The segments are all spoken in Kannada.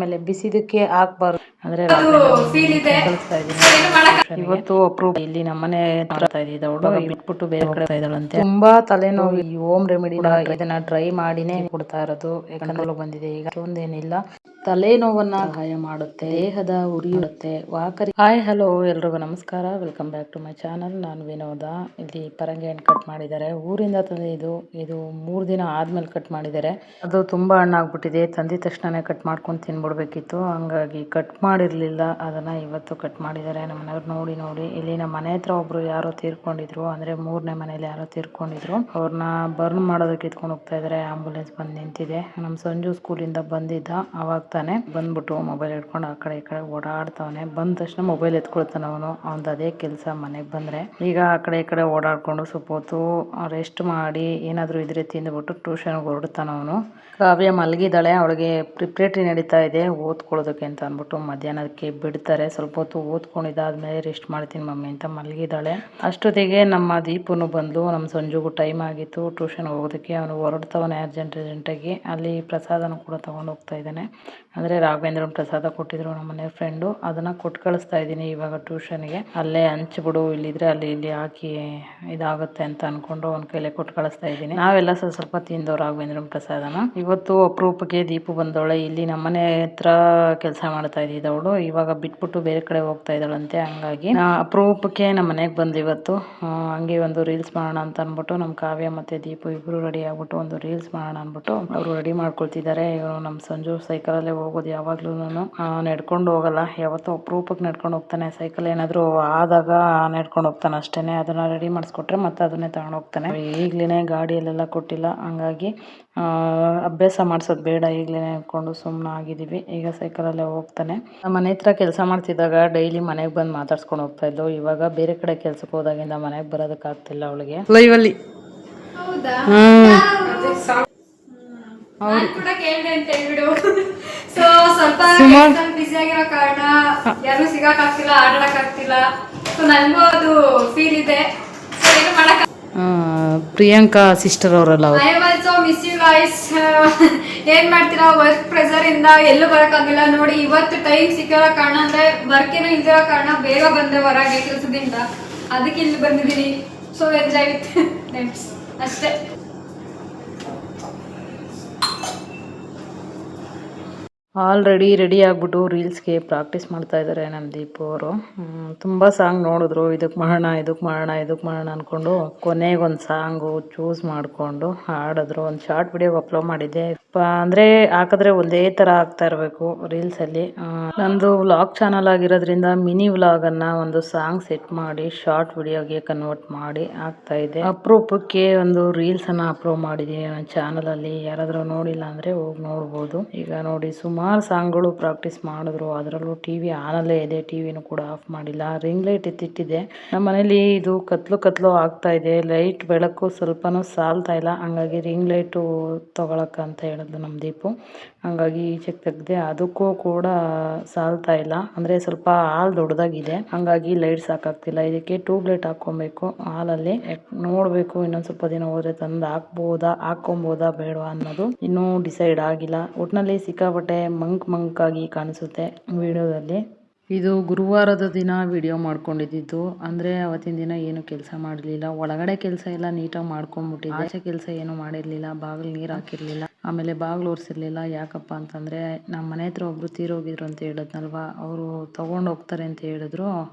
ಆಮೇಲೆ ಬಿಸಿದಕ್ಕೆ ಹಾಕ್ಬಾರ್ದು ಅಂದ್ರೆ ಕಳಿಸ್ತಾ ಇದ್ದೀನಿ. ಇವತ್ತು ಅಪ್ರೂವ್ ಇಲ್ಲಿ ನಮ್ಮನೆ ಮಾಡ್ತಾ ಇದ್ದಿದ್ದವಳು ಬಿಟ್ಬಿಟ್ಟು ಬೇರೆ ಕಡೆ ಇದ್ದಾಳಂತೆ. ತುಂಬಾ ತಲೆನೋವು. ಈ ಹೋಮ್ ರೆಮಿಡಿ ಇದನ್ನ ಟ್ರೈ ಮಾಡಿನೇ ಕೊಡ್ತಾ ಇರೋದು. ಯಾಕಂದ್ರೆ ಬಂದಿದೆ ಈಗ ಒಂದೇನಿಲ್ಲ, ತಲೆನೋವನ್ನ ಸಹಾಯ ಮಾಡುತ್ತೆ, ದೇಹದ ಉರಿಯುತ್ತೆ, ವಾಕರಿ. ಹಾಯ್ ಹಲೋ ಎಲ್ರಿಗೂ ನಮಸ್ಕಾರ, welcome back to my channel. ನಾನು ವಿನೋದ. ಇಲ್ಲಿ ಪರಂಗಿ ಹಣ್ಣು ಕಟ್ ಮಾಡಿದ್ದಾರೆ, ಊರಿಂದ ತಂದಿದ್ದು. ಇದು 3 ದಿನ ಆದ್ಮೇಲೆ ಕಟ್ ಮಾಡಿದ್ದಾರೆ. ಅದು ತುಂಬಾ ಹಣ್ಣಾಗ್ಬಿಟ್ಟಿದೆ. ತಂದಿದ ತಕ್ಷಣನೇ ಕಟ್ ಮಾಡ್ಕೊಂಡು ತಿನ್ಬಿಡ್ಬೇಕಿತ್ತು, ಹಂಗಾಗಿ ಕಟ್ ಮಾಡಿರ್ಲಿಲ್ಲ. ಅದನ್ನ ಇವತ್ತು ಕಟ್ ಮಾಡಿದ್ದಾರೆ ನಮ್ಮ ಮನೆಯವ್ರು. ನೋಡಿ ಇಲ್ಲಿ ನಮ್ಮ ಮನೆ ಹತ್ರ ಒಬ್ರು ಯಾರೋ ತೀರ್ಕೊಂಡಿದ್ರು, ಅಂದ್ರೆ 3ನೇ ಮನೇಲಿ ಯಾರೋ ತೀರ್ಕೊಂಡಿದ್ರು. ಅವ್ರನ್ನ ಬರ್ನ್ ಮಾಡೋದಕ್ಕೆ ಎತ್ಕೊಂಡು ಹೋಗ್ತಾ ಇದಾರೆ. ಆಂಬುಲೆನ್ಸ್ ಬಂದು ನಿಂತಿದೆ. ನಮ್ಮ ಸಂಜು ಸ್ಕೂಲಿಂದ ಬಂದಿದ್ದ, ಅವಾಗ ತಾನೆ ಬಂದ್ಬಿಟ್ಟು ಮೊಬೈಲ್ ಇಟ್ಕೊಂಡು ಆ ಕಡೆ ಈ ಕಡೆ ಓಡಾಡ್ತಾವನೆ. ಬಂದ ತಕ್ಷಣ ಮೊಬೈಲ್ ಎತ್ಕೊಳ್ತಾನ ಅವನು. ಅವ್ನದು ಅದೇ ಕೆಲಸ ಮನೆಗೆ ಬಂದ್ರೆ. ಈಗ ಆ ಕಡೆ ಈ ಕಡೆ ಓಡಾಡ್ಕೊಂಡು ಸ್ವಲ್ಪ ಹೊತ್ತು ರೆಸ್ಟ್ ಮಾಡಿ ಏನಾದರೂ ಇದ್ರೆ ತಿಂದ್ಬಿಟ್ಟು ಟ್ಯೂಷನ್ಗೆ ಹೊರಡ್ತಾನ ಅವನು. ಕಾವ್ಯ ಮಲಗಿದ್ದಾಳೆ, ಅವಳಿಗೆ ಪ್ರಿಪ್ರೇಟರಿ ನಡೀತಾ ಇದೆ ಓದ್ಕೊಳ್ಳೋದಕ್ಕೆ ಅಂತ ಅಂದ್ಬಿಟ್ಟು ಮಧ್ಯಾಹ್ನಕ್ಕೆ ಬಿಡ್ತಾರೆ. ಸ್ವಲ್ಪ ಹೊತ್ತು ಓದ್ಕೊಂಡಿದ್ದಾದ್ಮೇಲೆ ರೆಸ್ಟ್ ಮಾಡ್ತೀನಿ ಮಮ್ಮಿ ಅಂತ ಮಲಗಿದ್ದಾಳೆ. ಅಷ್ಟೊತ್ತಿಗೆ ನಮ್ಮ ದೀಪನು ಬಂದು, ನಮ್ಮ ಸಂಜುಗೂ ಟೈಮ್ ಆಗಿತ್ತು ಟ್ಯೂಷನ್ ಹೋಗೋದಕ್ಕೆ. ಅವನು ಹೊರಡ್ತವನೆ ಅರ್ಜೆಂಟಾಗಿ. ಅಲ್ಲಿ ಪ್ರಸಾದನ ಕೂಡ ತಗೊಂಡು ಹೋಗ್ತಾ ಇದ್ದಾನೆ. ಅಂದರೆ ರಾಘವೇಂದ್ರನ ಪ್ರಸಾದ ಕೊಟ್ಟಿದ್ರು ನಮ್ಮ ಮನೆ ಫ್ರೆಂಡು, ಅದನ್ನು ಕೊಟ್ಟು ಕಳಿಸ್ತಾ ಇದ್ದೀನಿ ಇವಾಗ ಟ್ಯೂಷನ್ಗೆ. ಅಲ್ಲೇ ಹಂಚ್ಬಿಡು, ಇಲ್ಲಿದ್ರೆ ಇಲ್ಲಿ ಹಾಕಿ ಇದಾಗುತ್ತೆ ಅಂತ ಅಂದ್ಕೊಂಡು ಅವ್ನ ಕೈಲೇ ಕೊಟ್ಟು ಕಳಿಸ್ತಾ ಇದ್ದೀನಿ. ನಾವೆಲ್ಲ ಸ್ವಲ್ಪ ತಿಂದೋ ರಾಘವೇಂದ್ರನ ಪ್ರಸಾದನ. ಇವತ್ತು ಅಪರೂಪಕ್ಕೆ ದೀಪು ಬಂದವಳೆ. ಇಲ್ಲಿ ನಮ್ಮನೆ ಹತ್ರ ಕೆಲಸ ಮಾಡ್ತಾ ಇದ್ದಿದ್ದವಳು ಇವಾಗ ಬಿಟ್ಬಿಟ್ಟು ಬೇರೆ ಕಡೆ ಹೋಗ್ತಾ ಇದ್ದಾಳಂತೆ. ಹಂಗಾಗಿ ಅಪರೂಪಕ್ಕೆ ನಮ್ಮ ಮನೆಗೆ ಬಂದು ಇವತ್ತು ಹಂಗೆ ಒಂದು ರೀಲ್ಸ್ ಮಾಡೋಣ ಅಂತ ಅಂದ್ಬಿಟ್ಟು ನಮ್ಮ ಕಾವ್ಯ ಮತ್ತೆ ದೀಪು ಇಬ್ರು ರೆಡಿ ಆಗ್ಬಿಟ್ಟು ಒಂದು ರೀಲ್ಸ್ ಮಾಡೋಣ ಅಂದ್ಬಿಟ್ಟು ಅವರು ರೆಡಿ ಮಾಡ್ಕೊಳ್ತಿದ್ದಾರೆ. ಇವರು ನಮ್ಮ ಸಂಜು ಸೈಕಲಲ್ಲೇ ಹೋಗೋದು ಯಾವಾಗ್ಲೂ, ನಡ್ಕೊಂಡು ಹೋಗಲ್ಲ. ಯಾವತ್ತೂ ಅಪರೂಪಕ್ಕೆ ನಡ್ಕೊಂಡು ಹೋಗ್ತಾನೆ. ಸೈಕಲ್ ಏನಾದರೂ ಆದಾಗ ನಡ್ಕೊಂಡು ಹೋಗ್ತಾನೆ ಅಷ್ಟೇನೆ. ಅದನ್ನ ರೆಡಿ ಮಾಡಿಸ್ಕೊಟ್ರೆ ಮತ್ತೆ ಅದನ್ನೇ ತಗೊಂಡು ಹೋಗ್ತಾನೆ. ಈಗ್ಲೇ ಗಾಡಿಯಲ್ಲೆಲ್ಲ ಕೊಟ್ಟಿಲ್ಲ, ಹಂಗಾಗಿ ಅಭ್ಯಾಸ ಮಾಡಿಸೋದು ಬೇಡ, ಈಗಲೇ ನಡ್ಕೊಂಡು ಸುಮ್ಮನೆ ಆಗಿದ್ದೀವಿ. ಈಗ ಸೈಕಲಲ್ಲೇ ಹೋಗ್ತಾನೆ. ನಮ್ಮ ಮನೆ ಹತ್ರ ಕೆಲಸ ಮಾಡ್ತಿದ್ದಾಗ ಡೈಲಿ ಮನೆಗೆ ಬಂದು ಮಾತಾಡ್ಸ್ಕೊಂಡು ಹೋಗ್ತಾ ಇದ್ಲು. ಇವಾಗ ಬೇರೆ ಕಡೆ ಕೆಲ್ಸಕ್ಕೆ ಹೋದಾಗಿಂದ ಮನೆಗೆ ಬರೋದಕ್ಕಾಗ್ತಿಲ್ಲ ಅವಳಿಗೆ. ಲೈವಲ್ಲಿ ಬಿಸಿ ಆಗಿರೋ ಕಾರಣ ಯಾರು ಸಿಗಕ್ ಆಗ್ತಿಲ್ಲ, ಆಡಕ್ ಆಗ್ತಿಲ್ಲ. ನನ್ಗೂ ಅದು ಫೀಲ್ ಇದೆ. ಪ್ರಿಯಾಂಕಾ ಸಿಸ್ಟರ್ ಅವರಲ್ಲ ಅವರು. I also miss you guys. ಏನ್ ಮಾಡ್ತೀರಾ, ವರ್ಕ್ ಪ್ರೆಷರ್ ಇಂದ ಎಲ್ಲೂ ಬರಕ್ಕಾಗಿಲ್ಲ. ನೋಡಿ ಇವತ್ತು ಟೈಮ್ ಸಿಕ್ಕಿರೋ ಕಾರಣ, ಅಂದ್ರೆ ವರ್ಕ್ ಏನೋ ಇಲ್ದಿರೋ ಕಾರಣ ಬೇಗ ಬಂದೆ ಹೊರಗೆ ಕೆಲಸದಿಂದ, ಅದಕ್ಕೆ ಇಲ್ಲಿ ಬಂದಿದ್ದೀನಿ. ಸೊ ಎಂಜಾಯ್ ವಿತ್ ನೆಮ್ಸ್ ಅಷ್ಟೇ. ಆಲ್ರೆಡಿ ರೆಡಿ ಆಗ್ಬಿಟ್ಟು ರೀಲ್ಸ್ಗೆ ಪ್ರಾಕ್ಟೀಸ್ ಮಾಡ್ತಾ ಇದ್ದಾರೆ ನಮ್ಮ ದೀಪು ಅವರು. ತುಂಬ ಸಾಂಗ್ ನೋಡಿದ್ರು, ಇದಕ್ಕೆ ಮಾಡೋಣ ಅಂದ್ಕೊಂಡು ಕೊನೆಗೊಂದು ಸಾಂಗು ಚೂಸ್ ಮಾಡಿಕೊಂಡು ಹಾಡಿದ್ರು. ಒಂದು ಶಾರ್ಟ್ ವಿಡಿಯೋ ಅಪ್ಲೋಡ್ ಮಾಡಿದ್ದೆ. ಅಂದರೆ ಹಾಕಿದ್ರೆ ಒಂದೇ ಥರ ಆಗ್ತಾ ಇರಬೇಕು ರೀಲ್ಸಲ್ಲಿ. ನಂದು ವ್ಲಾಗ್ ಚಾನಲ್ ಆಗಿರೋದ್ರಿಂದ ಮಿನಿ ವ್ಲಾಗನ್ನು ಒಂದು ಸಾಂಗ್ ಸೆಟ್ ಮಾಡಿ ಶಾರ್ಟ್ ವಿಡಿಯೋಗೆ ಕನ್ವರ್ಟ್ ಮಾಡಿ ಹಾಕ್ತಾ ಇದ್ದೆ. ಅಪರೂಪಕ್ಕೆ ಒಂದು ರೀಲ್ಸನ್ನು ಅಪ್ಲೋಡ್ ಮಾಡಿದ್ದೀನಿ ನನ್ನ ಚಾನಲಲ್ಲಿ. ಯಾರಾದರೂ ನೋಡಿಲ್ಲ ಅಂದರೆ ಹೋಗಿ ನೋಡ್ಬೋದು. ಈಗ ನೋಡಿ ಸುಮಾರು ಸಾಂಗ್ಗಳು ಪ್ರಾಕ್ಟೀಸ್ ಮಾಡಿದ್ರು. ಅದರಲ್ಲೂ ಟಿವಿ ಆನಲ್ಲೇ ಇದೆ, ಟಿವಿನೂ ಕೂಡ ಆಫ್ ಮಾಡಿಲ್ಲ. ರಿಂಗ್ ಲೈಟ್ ಎತ್ತಿಟ್ಟಿದೆ. ನಮ್ಮ ಮನೇಲಿ ಇದು ಕತ್ಲು ಆಗ್ತಾ ಇದೆ, ಲೈಟ್ ಬೆಳಕು ಸ್ವಲ್ಪನೂ ಸಾಲ್ತಾ ಇಲ್ಲ. ಹಂಗಾಗಿ ರಿಂಗ್ ಲೈಟು ತಗೊಳಕ್ಕಂತ ಹೇಳಿದ್ಲು ನಮ್ಮ ದೀಪು. ಹಂಗಾಗಿ ಈಚೆಗೆ ತೆಗ್ದೆ. ಅದಕ್ಕೂ ಕೂಡ ಸಾಲ್ತಾ ಇಲ್ಲ, ಅಂದರೆ ಸ್ವಲ್ಪ ಹಾಲ್ ದೊಡ್ಡದಾಗಿದೆ, ಹಂಗಾಗಿ ಲೈಟ್ ಸಾಕಾಗ್ತಿಲ್ಲ. ಇದಕ್ಕೆ ಟ್ಯೂಬ್ ಲೈಟ್ ಹಾಕ್ಕೊಬೇಕು ಹಾಲಲ್ಲಿ. ನೋಡಬೇಕು ಇನ್ನೊಂದು ಸ್ವಲ್ಪ ದಿನ ಹೋದ್ರೆ ತಂದು ಹಾಕ್ಕೊಬೋದಾ ಬೇಡವಾ ಅನ್ನೋದು ಇನ್ನೂ ಡಿಸೈಡ್ ಆಗಿಲ್ಲ. ಒಟ್ಟಿನಲ್ಲಿ ಸಿಕ್ಕಾಪಟ್ಟೆ ಮಂಕ್ ಆಗಿ ಕಾಣಿಸುತ್ತೆ ವಿಡಿಯೋದಲ್ಲಿ. ಇದು ಗುರುವಾರದ ದಿನ ವಿಡಿಯೋ ಮಾಡ್ಕೊಂಡಿದ್ದು. ಅಂದರೆ ಅವತ್ತಿನ ದಿನ ಏನು ಕೆಲಸ ಮಾಡಲಿಲ್ಲ. ಒಳಗಡೆ ಕೆಲಸ ಎಲ್ಲ ನೀಟಾಗಿ ಮಾಡ್ಕೊಂಡ್ಬಿಟ್ಟಿದ್ದೆ. ಆಚೆ ಕೆಲಸ ಏನು ಮಾಡಿರಲಿಲ್ಲ. ಬಾಗಿಲು ನೀರು ಹಾಕಿರಲಿಲ್ಲ, ಆಮೇಲೆ ಬಾಗಿಲು ಒರೆಸಿರ್ಲಿಲ್ಲ. ಯಾಕಪ್ಪ ಅಂತಂದರೆ ನಮ್ಮ ಮನೆ ಹತ್ರ ಒಬ್ಬರು ತೀರೋಗಿದ್ರು ಅಂತ ಹೇಳಿದ್ನಲ್ವ, ಅವರು ತೊಗೊಂಡು ಹೋಗ್ತಾರೆ ಅಂತ ಹೇಳಿದ್ರು.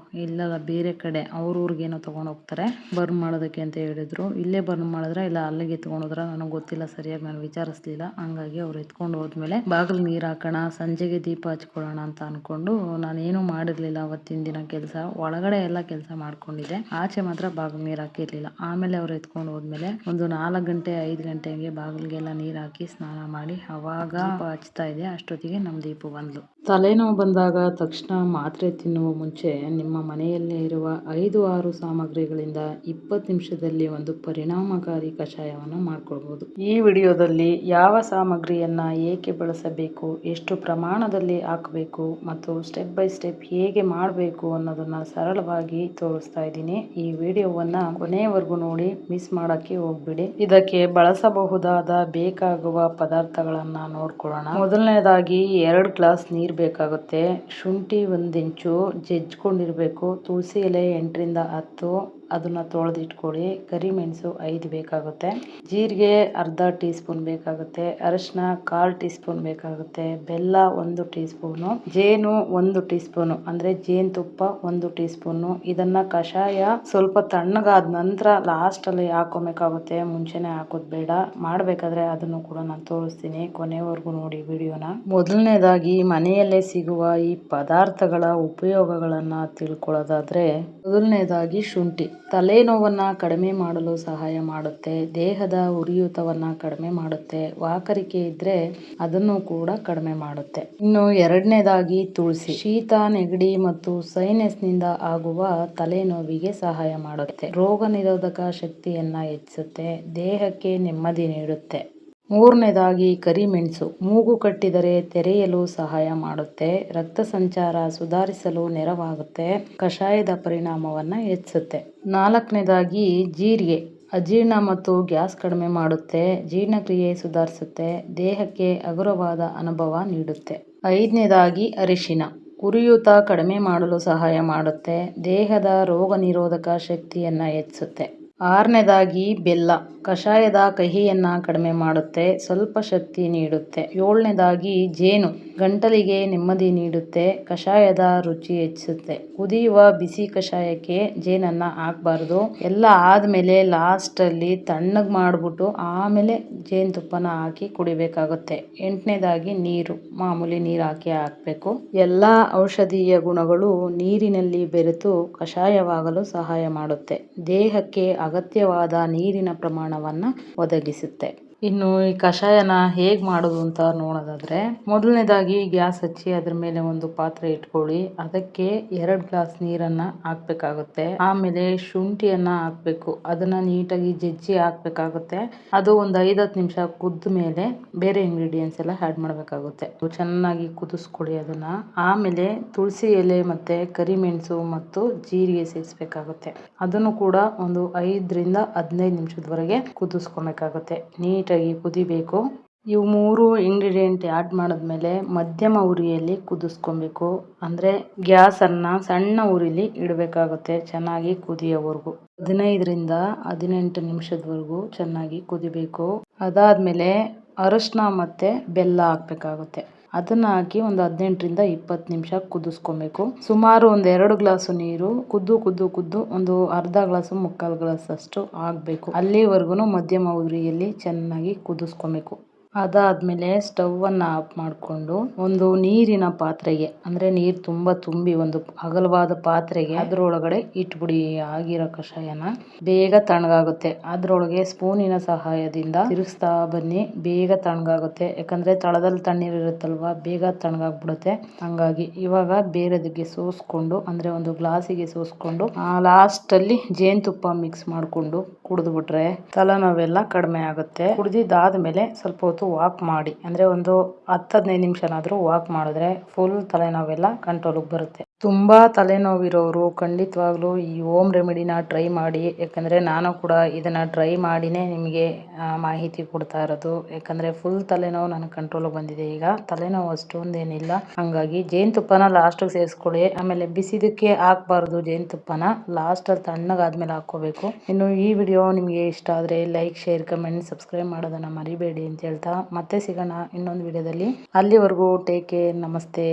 ಇಲ್ಲ ಬೇರೆ ಕಡೆ ಅವ್ರ ಊರಿಗೇನೋ ತೊಗೊಂಡು ಹೋಗ್ತಾರೆ ಬರ್ನ್ ಮಾಡೋದಕ್ಕೆ ಅಂತ ಹೇಳಿದ್ರು. ಇಲ್ಲೇ ಬರ್ನ್ ಮಾಡಿದ್ರೆ ಇಲ್ಲ ಅಲ್ಲಿಗೆ ಎತ್ಕೊಂಡೋದ್ರ ನನಗೆ ಗೊತ್ತಿಲ್ಲ ಸರಿಯಾಗಿ, ನಾನು ವಿಚಾರಿಸ್ಲಿಲ್ಲ. ಹಂಗಾಗಿ ಅವ್ರು ಎತ್ಕೊಂಡು ಹೋದ್ಮೇಲೆ ಬಾಗಿಲು ನೀರು ಹಾಕೋಣ, ಸಂಜೆಗೆ ದೀಪ ಹಚ್ಕೊಳ್ಳೋಣ ಅಂತ ಅಂದ್ಕೊಂಡು ನಾನೇನು ಮಾಡಿರಲಿಲ್ಲ ಅವತ್ತಿನ ದಿನ ಕೆಲಸ. ಒಳಗಡೆ ಎಲ್ಲ ಕೆಲಸ ಮಾಡ್ಕೊಂಡಿದ್ದೆ, ಆಚೆ ಮಾತ್ರ ಬಾಗಿಲು ನೀರು ಹಾಕಿರಲಿಲ್ಲ. ಆಮೇಲೆ ಅವ್ರು ಎತ್ಕೊಂಡು ಹೋದ್ಮೇಲೆ ಒಂದು 4 ಗಂಟೆ 5 ಗಂಟೆಗೆ ಬಾಗಿಲಿಗೆಲ್ಲ ನೀರು ಹಾಕಿ ಸ್ನಾನ ಮಾಡಿ ಅವಾಗ ದೀಪ ಹಚ್ತಾ ಇದೆ. ಅಷ್ಟೊತ್ತಿಗೆ ನಮ್ಮ ದೀಪು ಬಂದ್ಲು. ತಲೆನೋವು ಬಂದಾಗ ತಕ್ಷಣ ಮಾತ್ರೆ ತಿನ್ನುವ ಮುಂಚೆ ನಿಮ್ಮ ಮನೆಯಲ್ಲೇ ಇರುವ 5-6 ಸಾಮಗ್ರಿಗಳಿಂದ 20 ನಿಮಿಷದಲ್ಲಿ ಒಂದು ಪರಿಣಾಮಕಾರಿ ಕಷಾಯವನ್ನು ಮಾಡ್ಕೊಳ್ಬಹುದು. ಈ ವಿಡಿಯೋದಲ್ಲಿ ಯಾವ ಸಾಮಗ್ರಿಯನ್ನ ಏಕೆ ಬಳಸಬೇಕು, ಎಷ್ಟು ಪ್ರಮಾಣದಲ್ಲಿ ಹಾಕಬೇಕು ಮತ್ತು ಸ್ಟೆಪ್ ಬೈ ಸ್ಟೆಪ್ ಹೇಗೆ ಮಾಡಬೇಕು ಅನ್ನೋದನ್ನ ಸರಳವಾಗಿ ತೋರಿಸ್ತಾ ಇದ್ದೀನಿ. ಈ ವಿಡಿಯೋವನ್ನ ಕೊನೆಯವರೆಗೂ ನೋಡಿ, ಮಿಸ್ ಮಾಡಕ್ಕೆ ಹೋಗ್ಬಿಡಿ. ಇದಕ್ಕೆ ಬಳಸಬಹುದಾದ ಬೇಕಾಗುವ ಪದಾರ್ಥಗಳನ್ನು ನೋಡ್ಕೊಳ್ಳೋಣ. ಮೊದಲನೇದಾಗಿ 2 ಗ್ಲಾಸ್ ನೀರು ಬೇಕಾಗುತ್ತೆ. ಶುಂಠಿ 1 ಇಂಚು ಜಜ್ಕೊಂಡಿರಬೇಕು. ತುಳಸಿ ಎಲೆ 8ರಿಂದ 10 ಅದನ್ನ ತೊಳೆದಿಟ್ಕೊಳ್ಳಿ. ಕರಿಮೆಣಸು 5 ಬೇಕಾಗುತ್ತೆ. ಜೀರಿಗೆ ಅರ್ಧ ಟೀ ಸ್ಪೂನ್ ಬೇಕಾಗುತ್ತೆ. ಅರಿಶಿನ 1/4 ಟೀ ಸ್ಪೂನ್ ಬೇಕಾಗುತ್ತೆ. ಬೆಲ್ಲ 1 ಟೀ ಸ್ಪೂನು. ಜೇನು 1 ಟೀ ಸ್ಪೂನು ಅಂದ್ರೆ ಜೇನುತುಪ್ಪ 1 ಟೀ ಸ್ಪೂನು. ಇದನ್ನ ಕಷಾಯ ಸ್ವಲ್ಪ ತಣ್ಣಗಾದ ನಂತರ ಲಾಸ್ಟ್ ಅಲ್ಲಿ ಹಾಕೋಬೇಕಾಗುತ್ತೆ. ಮುಂಚೆನೆ ಹಾಕೋದ್ ಬೇಡ. ಮಾಡ್ಬೇಕಾದ್ರೆ ಅದನ್ನು ಕೂಡ ನಾನು ತೋರಿಸ್ತೀನಿ. ಕೊನೆವರೆಗೂ ನೋಡಿ ವಿಡಿಯೋನ. ಮೊದಲನೇದಾಗಿ ಮನೆಯಲ್ಲೇ ಸಿಗುವ ಈ ಪದಾರ್ಥಗಳ ಉಪಯೋಗಗಳನ್ನ ತಿಳ್ಕೊಳ್ಳೋದಾದ್ರೆ, ಮೊದಲನೇದಾಗಿ ಶುಂಠಿ ತಲೆನೋವನ್ನ ಕಡಿಮೆ ಮಾಡಲು ಸಹಾಯ ಮಾಡುತ್ತೆ. ದೇಹದ ಉರಿಯೂತವನ್ನ ಕಡಿಮೆ ಮಾಡುತ್ತೆ. ವಾಕರಿಕೆ ಇದ್ರೆ ಅದನ್ನು ಕೂಡ ಕಡಿಮೆ ಮಾಡುತ್ತೆ. ಇನ್ನು ಎರಡನೇದಾಗಿ ತುಳಸಿ ಶೀತ, ನೆಗಡಿ ಮತ್ತು ಸೈನಸ್ ನಿಂದ ಆಗುವ ತಲೆನೋವಿಗೆ ಸಹಾಯ ಮಾಡುತ್ತೆ. ರೋಗ ನಿರೋಧಕ ಶಕ್ತಿಯನ್ನ ಹೆಚ್ಚಿಸುತ್ತೆ. ದೇಹಕ್ಕೆ ನೆಮ್ಮದಿ ನೀಡುತ್ತೆ. ಮೂರನೇದಾಗಿ ಕರಿಮೆಣಸು ಮೂಗು ಕಟ್ಟಿದರೆ ತೆರೆಯಲು ಸಹಾಯ ಮಾಡುತ್ತೆ. ರಕ್ತ ಸಂಚಾರ ಸುಧಾರಿಸಲು ನೆರವಾಗುತ್ತೆ. ಕಷಾಯದ ಪರಿಣಾಮವನ್ನ ಹೆಚ್ಚಿಸುತ್ತೆ. ನಾಲ್ಕನೇದಾಗಿ ಜೀರಿಗೆ ಅಜೀರ್ಣ ಮತ್ತು ಗ್ಯಾಸ್ ಕಡಿಮೆ ಮಾಡುತ್ತೆ. ಜೀರ್ಣಕ್ರಿಯೆ ಸುಧಾರಿಸುತ್ತೆ. ದೇಹಕ್ಕೆ ಹಗುರವಾದ ಅನುಭವ ನೀಡುತ್ತೆ. ಐದನೇದಾಗಿ ಅರಿಶಿನ ಉರಿಯೂತ ಕಡಿಮೆ ಮಾಡಲು ಸಹಾಯ ಮಾಡುತ್ತೆ. ದೇಹದ ರೋಗ ನಿರೋಧಕ ಶಕ್ತಿಯನ್ನ ಹೆಚ್ಚಿಸುತ್ತೆ. ಆರನೇದಾಗಿ ಬೆಲ್ಲ ಕಷಾಯದ ಕಹಿಯನ್ನ ಕಡಿಮೆ ಮಾಡುತ್ತೆ. ಸ್ವಲ್ಪ ಶಕ್ತಿ ನೀಡುತ್ತೆ. ಏಳನೇದಾಗಿ ಜೇನು ಗಂಟಲಿಗೆ ನೆಮ್ಮದಿ ನೀಡುತ್ತೆ. ಕಷಾಯದ ರುಚಿ ಹೆಚ್ಚಿಸುತ್ತೆ. ಕುದಿಯುವ ಬಿಸಿ ಕಷಾಯಕ್ಕೆ ಜೇನನ್ನ ಹಾಕಬಾರ್ದು. ಎಲ್ಲ ಆದ್ಮೇಲೆ ಲಾಸ್ಟ್ ಅಲ್ಲಿ ತಣ್ಣಗ್ ಮಾಡ್ಬಿಟ್ಟು ಆಮೇಲೆ ಜೇನುತುಪ್ಪನ ಹಾಕಿ ಕುಡಿಬೇಕಾಗುತ್ತೆ. ಎಂಟನೇದಾಗಿ ನೀರು ಮಾಮೂಲಿ ನೀರು ಹಾಕಬೇಕು. ಎಲ್ಲಾ ಔಷಧೀಯ ಗುಣಗಳು ನೀರಿನಲ್ಲಿ ಬೆರೆತು ಕಷಾಯವಾಗಲು ಸಹಾಯ ಮಾಡುತ್ತೆ. ದೇಹಕ್ಕೆ ಅಗತ್ಯವಾದ ನೀರಿನ ಪ್ರಮಾಣವನ್ನ ಒದಗಿಸುತ್ತೆ. ಇನ್ನು ಈ ಕಷಾಯನ ಹೇಗ್ ಮಾಡೋದು ಅಂತ ನೋಡೋದಾದ್ರೆ, ಮೊದಲನೇದಾಗಿ ಗ್ಯಾಸ್ ಹಚ್ಚಿ ಅದ್ರ ಮೇಲೆ ಒಂದು ಪಾತ್ರೆ ಇಟ್ಕೊಳ್ಳಿ. ಅದಕ್ಕೆ 2 ಗ್ಲಾಸ್ ನೀರನ್ನ ಹಾಕ್ಬೇಕಾಗುತ್ತೆ. ಆಮೇಲೆ ಶುಂಠಿಯನ್ನ ಹಾಕ್ಬೇಕು. ಅದನ್ನ ನೀಟಾಗಿ ಜಜ್ಜಿ ಹಾಕ್ಬೇಕಾಗುತ್ತೆ. ಅದು ಒಂದು 5-10 ನಿಮಿಷ ಕುದ್ದ ಮೇಲೆ ಬೇರೆ ಇಂಗ್ರೀಡಿಯೆಂಟ್ಸ್ ಎಲ್ಲ ಆಡ್ ಮಾಡಬೇಕಾಗುತ್ತೆ. ಚೆನ್ನಾಗಿ ಕುದಿಸ್ಕೊಳ್ಳಿ ಅದನ್ನ. ಆಮೇಲೆ ತುಳಸಿ ಎಲೆ ಮತ್ತೆ ಕರಿಮೆಣಸು ಮತ್ತು ಜೀರಿಗೆ ಸೇರಿಸಬೇಕಾಗುತ್ತೆ. ಅದನ್ನು ಕೂಡ ಒಂದು 5ರಿಂದ 15 ನಿಮಿಷದವರೆಗೆ ಕುದಿಸ್ಕೊಬೇಕಾಗುತ್ತೆ. ನೀಟಾಗಿ ಕುದಿಬೇಕು. ಇವು 3 ಇಂಗ್ರೀಡಿಯೆಂಟ್ ಆಡ್ ಮಾಡಿದ್ಮೇಲೆ ಮಧ್ಯಮ ಉರಿಯಲ್ಲಿ ಕುದಿಸ್ಕೊಬೇಕು. ಅಂದ್ರೆ ಗ್ಯಾಸ್ ಅನ್ನ ಸಣ್ಣ ಉರಿಲಿ ಇಡಬೇಕಾಗುತ್ತೆ ಚೆನ್ನಾಗಿ ಕುದಿಯೋವರೆಗೂ. 15ರಿಂದ 18 ನಿಮಿಷದವರೆಗೂ ಚೆನ್ನಾಗಿ ಕುದಿಬೇಕು. ಅದಾದ್ಮೇಲೆ ಅರಿಶಿನ ಮತ್ತೆ ಬೆಲ್ಲ ಹಾಕ್ಬೇಕಾಗುತ್ತೆ. ಅದನ್ನ ಹಾಕಿ ಒಂದು 18ರಿಂದ 20 ನಿಮಿಷ ಕುದಿಸ್ಕೊಬೇಕು. ಸುಮಾರು ಒಂದು 2 ಗ್ಲಾಸ್ ನೀರು ಕುದ್ದು ಒಂದು ಅರ್ಧ ಗ್ಲಾಸ್ 3/4 ಗ್ಲಾಸ್ ಅಷ್ಟು ಆಗ್ಬೇಕು. ಅಲ್ಲಿವರೆಗೂ ಮಧ್ಯಮ ಉರಿಯಲ್ಲಿ ಚೆನ್ನಾಗಿ ಕುದಿಸ್ಕೊಬೇಕು. ಅದಾದ್ಮೇಲೆ ಸ್ಟವ್ ಅನ್ನ ಆಫ್ ಮಾಡಿಕೊಂಡು ಒಂದು ನೀರಿನ ಪಾತ್ರೆಗೆ ಅಂದ್ರೆ ನೀರು ತುಂಬಾ ತುಂಬಿ ಒಂದು ಅಗಲವಾದ ಪಾತ್ರೆಗೆ ಅದ್ರೊಳಗಡೆ ಇಟ್ಬಿಡಿ. ಆಗಿರೋ ಕಷಾಯನ ಬೇಗ ತಣ್ಣಗಾಗುತ್ತೆ. ಅದ್ರೊಳಗೆ ಸ್ಪೂನಿನ ಸಹಾಯದಿಂದ ತಿರುಗಿಸ್ತಾ ಬನ್ನಿ. ಬೇಗ ತಣ್ಣಗಾಗುತ್ತೆ. ಯಾಕಂದ್ರೆ ತಳದಲ್ಲಿ ತಣ್ಣೀರು ಇರುತ್ತಲ್ವಾ, ಬೇಗ ತಣ್ಣಗಾಗ್ಬಿಡುತ್ತೆ. ಹಂಗಾಗಿ ಇವಾಗ ಬೇರೆದಕ್ಕೆ ಸೋಸ್ಕೊಂಡು ಅಂದ್ರೆ ಒಂದು ಗ್ಲಾಸಿಗೆ ಸೋಸ್ಕೊಂಡು ಲಾಸ್ಟ್ ಅಲ್ಲಿ ಜೇನುತುಪ್ಪ ಮಿಕ್ಸ್ ಮಾಡ್ಕೊಂಡು ಕುಡಿದು ಬಿಟ್ರೆ ತಲೆನೋವೆಲ್ಲ ಕಡಿಮೆ ಆಗುತ್ತೆ. ಕುಡಿದಾದ್ಮೇಲೆ ಸ್ವಲ್ಪ ಹೊತ್ತು ವಾಕ್ ಮಾಡಿ ಅಂದ್ರೆ ಒಂದು 10-15 ನಿಮಿಷನಾದ್ರೂ ವಾಕ್ ಮಾಡಿದ್ರೆ ಫುಲ್ ತಲೆನೋವೆಲ್ಲ ಕಂಟ್ರೋಲ್ಗೆ ಬರುತ್ತೆ. ತುಂಬಾ ತಲೆನೋವಿರೋರು ಖಂಡಿತವಾಗ್ಲೂ ಈ ಹೋಮ್ ರೆಮಿಡಿನ ಟ್ರೈ ಮಾಡಿ. ಯಾಕಂದ್ರೆ ನಾನು ಕೂಡ ಇದನ್ನ ಟ್ರೈ ಮಾಡಿನೇ ನಿಮಗೆ ಮಾಹಿತಿ ಕೊಡ್ತಾ ಇರೋದು. ಯಾಕಂದ್ರೆ ಫುಲ್ ತಲೆನೋವು ನನಗೆ ಕಂಟ್ರೋಲ್ ಬಂದಿದೆ. ಈಗ ತಲೆನೋವು ಅಷ್ಟೊಂದೇನಿಲ್ಲ. ಹಂಗಾಗಿ ಜೇನುತುಪ್ಪನ ಲಾಸ್ಟಿಗೆ ಸೇರಿಸ್ಕೊಳ್ಳಿ. ಆಮೇಲೆ ಬಿಸಿದಕ್ಕೆ ಹಾಕಬಾರ್ದು. ಜೇನುತುಪ್ಪನ ಲಾಸ್ಟ್ ಅಲ್ಲಿ ತಣ್ಣಗಾದ್ಮೇಲೆ ಹಾಕೋಬೇಕು. ಇನ್ನು ಈ ವಿಡಿಯೋ ನಿಮಗೆ ಇಷ್ಟ ಆದ್ರೆ ಲೈಕ್, ಶೇರ್, ಕಮೆಂಟ್, ಸಬ್ಸ್ಕ್ರೈಬ್ ಮಾಡೋದನ್ನ ಮರಿಬೇಡಿ ಅಂತ ಹೇಳ್ತಾ ಮತ್ತೆ ಸಿಗೋಣ ಇನ್ನೊಂದು ವಿಡಿಯೋದಲ್ಲಿ. ಅಲ್ಲಿವರೆಗೂ ಟೇಕ್ ಕೇರ್. ನಮಸ್ತೆ.